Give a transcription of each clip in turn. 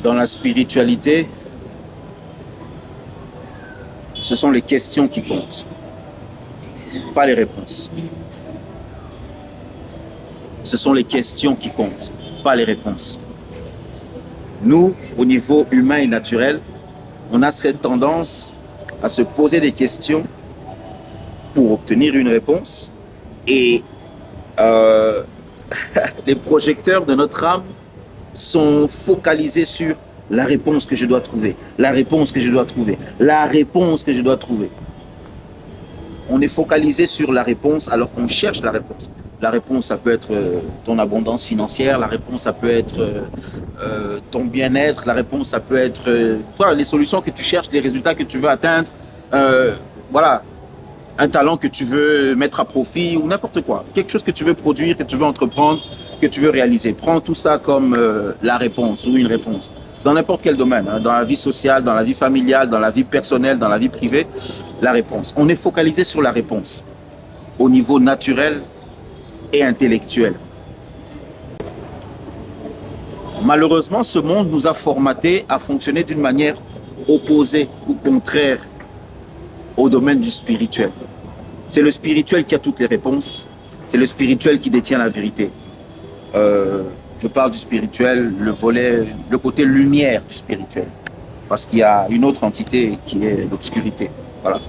Dans la spiritualité, ce sont les questions qui comptent, pas les réponses. Ce sont les questions qui comptent, pas les réponses. Nous, au niveau humain et naturel, on a cette tendance à se poser des questions pour obtenir une réponse et les projecteurs de notre âme sont focalisés sur la réponse que je dois trouver, la réponse que je dois trouver, la réponse que je dois trouver. On est focalisé sur la réponse alors qu'on cherche la réponse. La réponse, ça peut être ton abondance financière, la réponse, ça peut être ton bien-être, la réponse, ça peut être les solutions que tu cherches, les résultats que tu veux atteindre, voilà, un talent que tu veux mettre à profit ou n'importe quoi. Quelque chose que tu veux produire, que tu veux entreprendre, que tu veux réaliser. Prends tout ça comme la réponse ou une réponse. Dans n'importe quel domaine, hein, dans la vie sociale, dans la vie familiale, dans la vie personnelle, dans la vie privée, la réponse. On est focalisé sur la réponse au niveau naturel et intellectuel. Malheureusement, ce monde nous a formatés à fonctionner d'une manière opposée ou contraire au domaine du spirituel. C'est le spirituel qui a toutes les réponses, c'est le spirituel qui détient la vérité. Je parle du spirituel, le côté lumière du spirituel, parce qu'il y a une autre entité qui est l'obscurité. Voilà.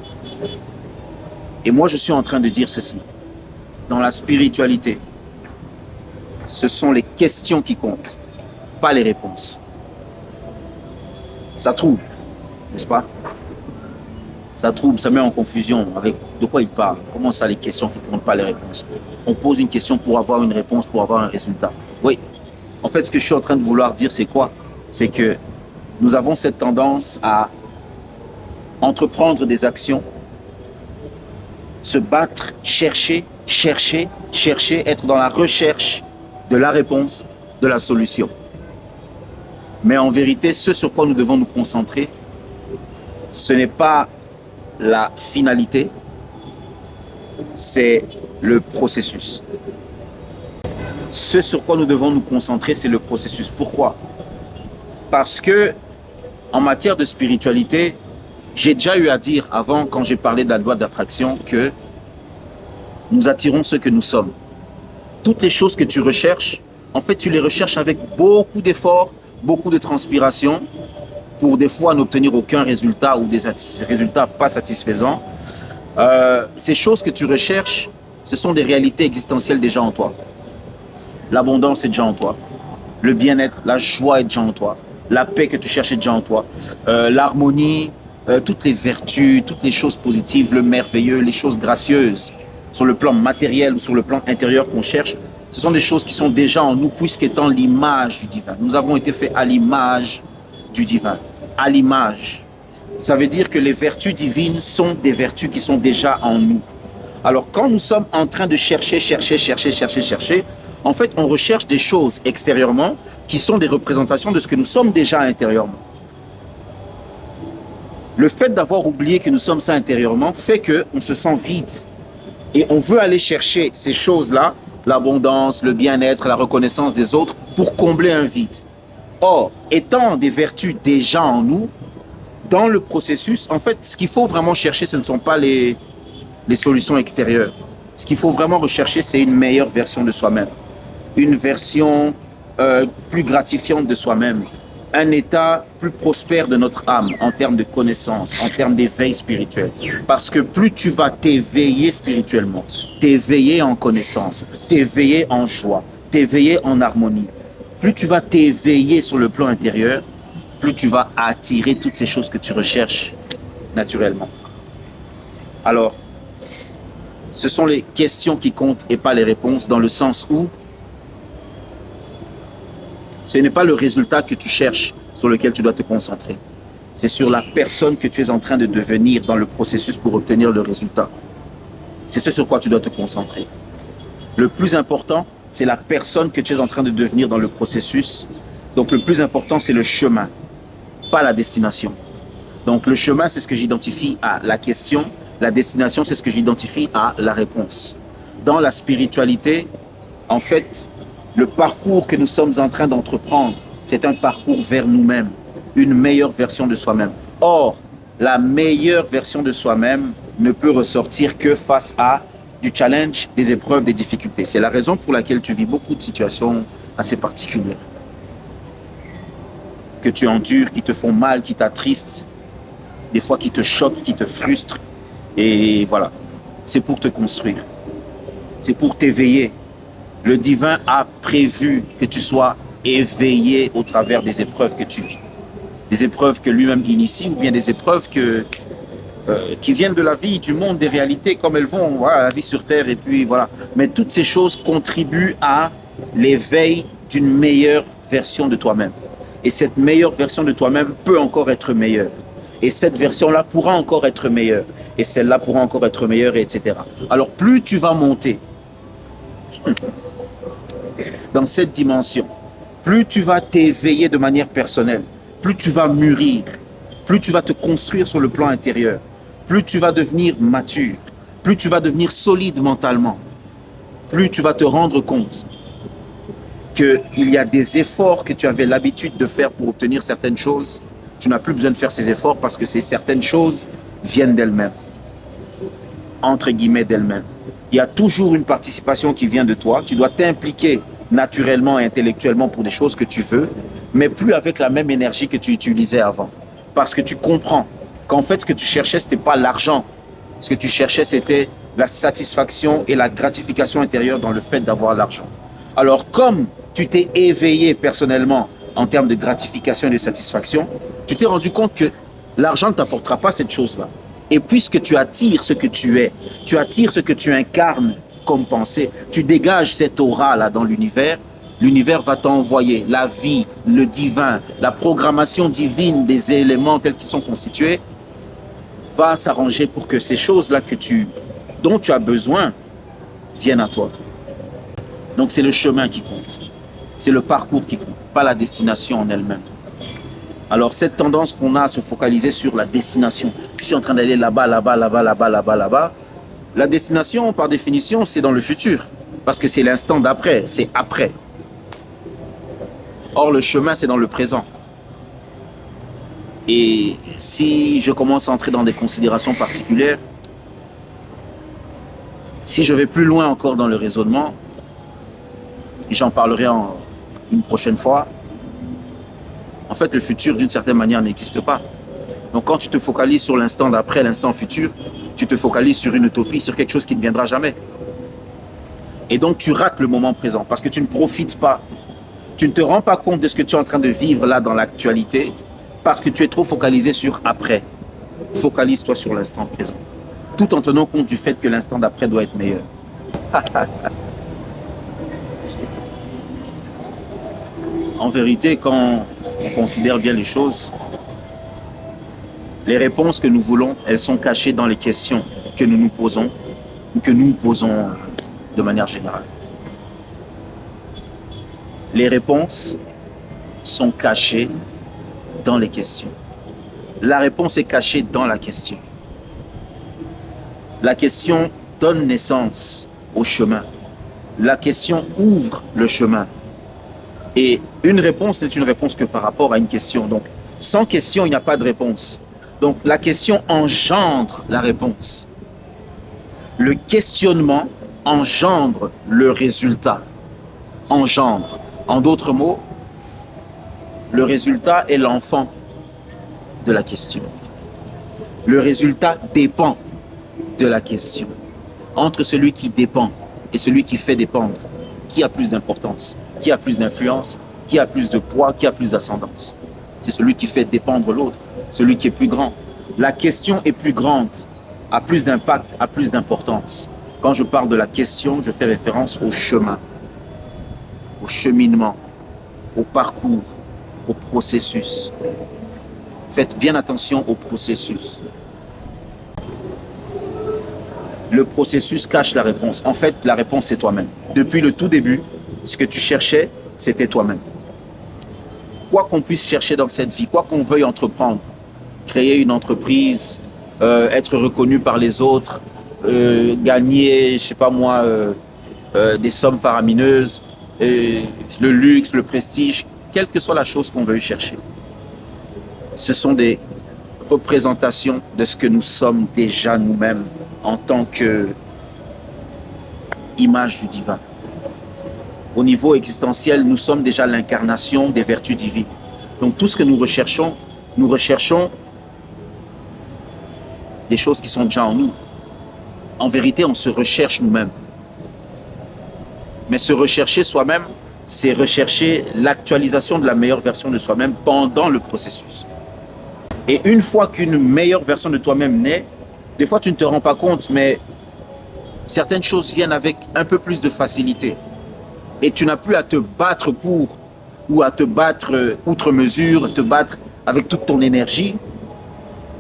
Et moi, je suis en train de dire ceci. Dans la spiritualité, ce sont les questions qui comptent, pas les réponses. Ça trouble, n'est-ce pas? Ça trouble, ça met en confusion avec de quoi il parle. Comment ça, les questions qui ne comptent pas les réponses? On pose une question pour avoir une réponse, pour avoir un résultat. Oui. En fait, ce que je suis en train de vouloir dire, c'est quoi? C'est que nous avons cette tendance à entreprendre des actions, se battre, chercher, être dans la recherche de la réponse, de la solution. Mais en vérité, ce sur quoi nous devons nous concentrer, ce n'est pas la finalité, c'est le processus. Ce sur quoi nous devons nous concentrer, c'est le processus. Pourquoi? Parce que en matière de spiritualité, j'ai déjà eu à dire avant, quand j'ai parlé de la loi d'attraction, que nous attirons ce que nous sommes. Toutes les choses que tu recherches, en fait, tu les recherches avec beaucoup d'efforts, beaucoup de transpiration, pour des fois n'obtenir aucun résultat ou des résultats pas satisfaisants. Ces choses que tu recherches, ce sont des réalités existentielles déjà en toi. L'abondance est déjà en toi. Le bien-être, la joie est déjà en toi. La paix que tu cherches est déjà en toi. L'harmonie, toutes les vertus, toutes les choses positives, le merveilleux, les choses gracieuses, sur le plan matériel ou sur le plan intérieur qu'on cherche, ce sont des choses qui sont déjà en nous, puisqu'étant l'image du divin. Nous avons été faits à l'image du divin. À l'image. Ça veut dire que les vertus divines sont des vertus qui sont déjà en nous. Alors, quand nous sommes en train de chercher, en fait, on recherche des choses extérieurement qui sont des représentations de ce que nous sommes déjà intérieurement. Le fait d'avoir oublié que nous sommes ça intérieurement fait qu'on se sent vide. Et on veut aller chercher ces choses-là, l'abondance, le bien-être, la reconnaissance des autres, pour combler un vide. Or, étant des vertus déjà en nous, dans le processus, en fait, ce qu'il faut vraiment chercher, ce ne sont pas les solutions extérieures. Ce qu'il faut vraiment rechercher, c'est une meilleure version de soi-même. Une version plus gratifiante de soi-même. Un état plus prospère de notre âme en termes de connaissance, en termes d'éveil spirituel. Parce que plus tu vas t'éveiller spirituellement, t'éveiller en connaissance, t'éveiller en joie, t'éveiller en harmonie, plus tu vas t'éveiller sur le plan intérieur, plus tu vas attirer toutes ces choses que tu recherches naturellement. Alors, ce sont les questions qui comptent et pas les réponses, dans le sens où ce n'est pas le résultat que tu cherches sur lequel tu dois te concentrer. C'est sur la personne que tu es en train de devenir dans le processus pour obtenir le résultat. C'est ce sur quoi tu dois te concentrer. Le plus important, c'est la personne que tu es en train de devenir dans le processus. Donc le plus important, c'est le chemin, pas la destination. Donc le chemin, c'est ce que j'identifie à la question. La destination, c'est ce que j'identifie à la réponse. Dans la spiritualité, en fait, le parcours que nous sommes en train d'entreprendre c'est un parcours vers nous-mêmes, une meilleure version de soi-même. Or, la meilleure version de soi-même ne peut ressortir que face à du challenge, des épreuves, des difficultés. C'est la raison pour laquelle tu vis beaucoup de situations assez particulières, que tu endures, qui te font mal, qui t'attristent, des fois qui te choquent, qui te frustrent. Et voilà, c'est pour te construire, c'est pour t'éveiller. Le divin a prévu que tu sois éveillé au travers des épreuves que tu vis. Des épreuves que lui-même initie ou bien des épreuves qui viennent de la vie, du monde, des réalités comme elles vont, voilà, la vie sur Terre et puis voilà. Mais toutes ces choses contribuent à l'éveil d'une meilleure version de toi-même. Et cette meilleure version de toi-même peut encore être meilleure. Et cette version-là pourra encore être meilleure. Et celle-là pourra encore être meilleure, etc. Alors plus tu vas monter dans cette dimension, plus tu vas t'éveiller de manière personnelle, plus tu vas mûrir, plus tu vas te construire sur le plan intérieur, plus tu vas devenir mature, plus tu vas devenir solide mentalement, plus tu vas te rendre compte qu'il y a des efforts que tu avais l'habitude de faire pour obtenir certaines choses. Tu n'as plus besoin de faire ces efforts parce que ces certaines choses viennent d'elles-mêmes, entre guillemets d'elles-mêmes. Il y a toujours une participation qui vient de toi. Tu dois t'impliquer naturellement et intellectuellement pour des choses que tu veux, mais plus avec la même énergie que tu utilisais avant. Parce que tu comprends qu'en fait, ce que tu cherchais, ce n'était pas l'argent. Ce que tu cherchais, c'était la satisfaction et la gratification intérieure dans le fait d'avoir l'argent. Alors, comme tu t'es éveillé personnellement en termes de gratification et de satisfaction, tu t'es rendu compte que l'argent ne t'apportera pas cette chose-là. Et puisque tu attires ce que tu es, tu attires ce que tu incarnes comme pensée, tu dégages cette aura-là dans l'univers, l'univers va t'envoyer la vie, le divin, la programmation divine des éléments tels qu'ils sont constitués, va s'arranger pour que ces choses-là dont tu as besoin viennent à toi. Donc c'est le chemin qui compte, c'est le parcours qui compte, pas la destination en elle-même. Alors cette tendance qu'on a à se focaliser sur la destination, je suis en train d'aller là-bas, là-bas, là-bas, là-bas, là-bas, là-bas. La destination, par définition, c'est dans le futur, parce que c'est l'instant d'après, c'est après. Or, le chemin, c'est dans le présent. Et si je commence à entrer dans des considérations particulières, si je vais plus loin encore dans le raisonnement, et j'en parlerai une prochaine fois, en fait, le futur, d'une certaine manière, n'existe pas. Donc, quand tu te focalises sur l'instant d'après, l'instant futur, tu te focalises sur une utopie, sur quelque chose qui ne viendra jamais. Et donc, tu rates le moment présent parce que tu ne profites pas. Tu ne te rends pas compte de ce que tu es en train de vivre là dans l'actualité parce que tu es trop focalisé sur après. Focalise-toi sur l'instant présent, tout en tenant compte du fait que l'instant d'après doit être meilleur. En vérité, quand on considère bien les choses, les réponses que nous voulons, elles sont cachées dans les questions que nous nous posons ou que nous posons de manière générale. Les réponses sont cachées dans les questions. La réponse est cachée dans la question. La question donne naissance au chemin. La question ouvre le chemin. Et une réponse n'est une réponse que par rapport à une question. Donc, sans question, il n'y a pas de réponse. Donc, la question engendre la réponse. Le questionnement engendre le résultat. Engendre. En d'autres mots, le résultat est l'enfant de la question. Le résultat dépend de la question. Entre celui qui dépend et celui qui fait dépendre, qui a plus d'importance, qui a plus d'influence, qui a plus de poids, qui a plus d'ascendance? C'est celui qui fait dépendre l'autre, celui qui est plus grand. La question est plus grande, a plus d'impact, a plus d'importance. Quand je parle de la question, je fais référence au chemin, au cheminement, au parcours, au processus. Faites bien attention au processus. Le processus cache la réponse. En fait, la réponse, c'est toi-même. Depuis le tout début, ce que tu cherchais, c'était toi-même. Quoi qu'on puisse chercher dans cette vie, quoi qu'on veuille entreprendre, créer une entreprise, être reconnu par les autres, gagner, je sais pas moi, des sommes faramineuses, le luxe, le prestige, quelle que soit la chose qu'on veuille chercher, ce sont des représentations de ce que nous sommes déjà nous-mêmes en tant que image du divin. Au niveau existentiel, nous sommes déjà l'incarnation des vertus divines. Donc tout ce que nous recherchons des choses qui sont déjà en nous. En vérité, on se recherche nous-mêmes. Mais se rechercher soi-même, c'est rechercher l'actualisation de la meilleure version de soi-même pendant le processus. Et une fois qu'une meilleure version de toi-même naît, des fois tu ne te rends pas compte, mais certaines choses viennent avec un peu plus de facilité. Et tu n'as plus à te battre pour, ou à te battre outre mesure, te battre avec toute ton énergie,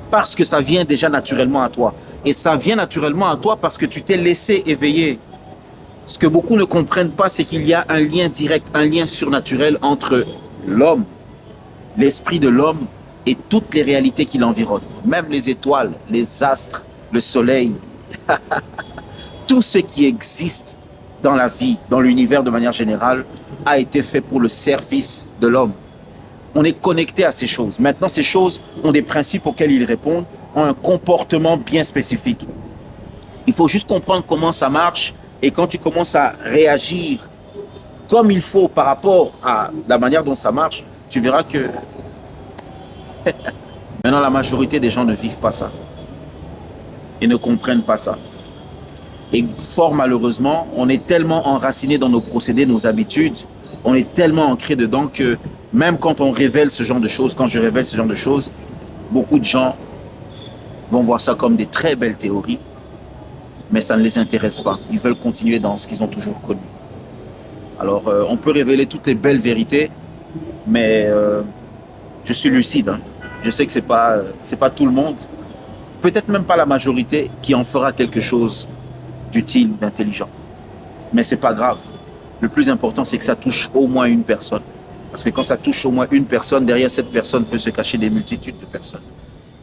parce que ça vient déjà naturellement à toi. Et ça vient naturellement à toi parce que tu t'es laissé éveiller. Ce que beaucoup ne comprennent pas, c'est qu'il y a un lien direct, un lien surnaturel entre l'homme, l'esprit de l'homme et toutes les réalités qui l'environnent. Même les étoiles, les astres, le soleil, tout ce qui existe dans la vie, dans l'univers de manière générale, a été fait pour le service de l'homme. On est connecté à ces choses. Maintenant, ces choses ont des principes auxquels ils répondent, ont un comportement bien spécifique. Il faut juste comprendre comment ça marche, et quand tu commences à réagir comme il faut par rapport à la manière dont ça marche, tu verras que maintenant la majorité des gens ne vivent pas ça et ne comprennent pas ça. Et fort malheureusement, on est tellement enraciné dans nos procédés, nos habitudes, on est tellement ancré dedans que même quand on révèle ce genre de choses, quand je révèle ce genre de choses, beaucoup de gens vont voir ça comme des très belles théories, mais ça ne les intéresse pas. Ils veulent continuer dans ce qu'ils ont toujours connu. Alors, on peut révéler toutes les belles vérités, mais je suis lucide. Hein. Je sais que c'est pas tout le monde, peut-être même pas la majorité, qui en fera quelque chose d'utile, d'intelligent. Mais c'est pas grave. Le plus important, c'est que ça touche au moins une personne. Parce que quand ça touche au moins une personne, derrière cette personne peut se cacher des multitudes de personnes.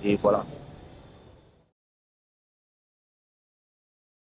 Et voilà.